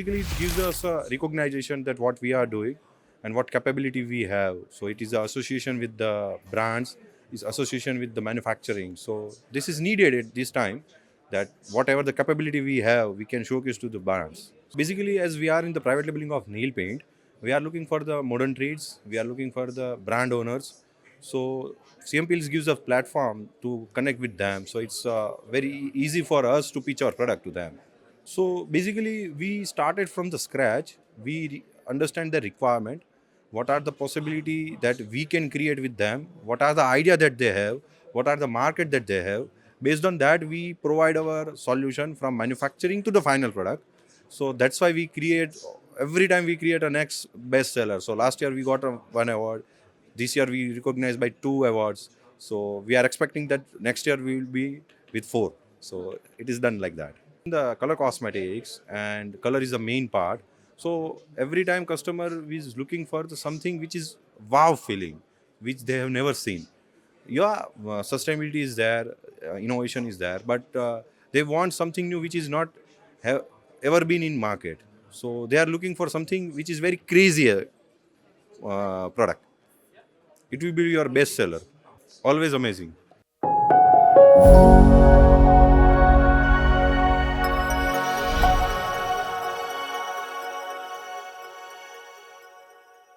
basically it gives us a recognition that what we are doing and what capability we have. So it is the association with the brands, is association with the manufacturing. So this is needed at this time, that whatever the capability we have, we can showcase to the brands. Basically, as we are in the private labeling of nail paint, we are looking for the modern trades, we are looking for the brand owners. So CMPL gives a platform to connect with them. So it's very easy for us to pitch our product to them. So basically, we started from the scratch. We understand the requirement. What are the possibility that we can create with them? What are the idea that they have? What are the market that they have? Based on that, we provide our solution from manufacturing to the final product. So that's why we create, every time we create a next bestseller. So last year we got one award. This year we recognized by 2 awards. So we are expecting that next year we will be with 4. So it is done like that. The color cosmetics and color is the main part. So every time customer is looking for something which is wow feeling, which they have never seen. Yeah, sustainability is there, innovation is there, but they want something new which is not have ever been in market. So they are looking for something which is very crazy product. It will be your best seller. Always amazing.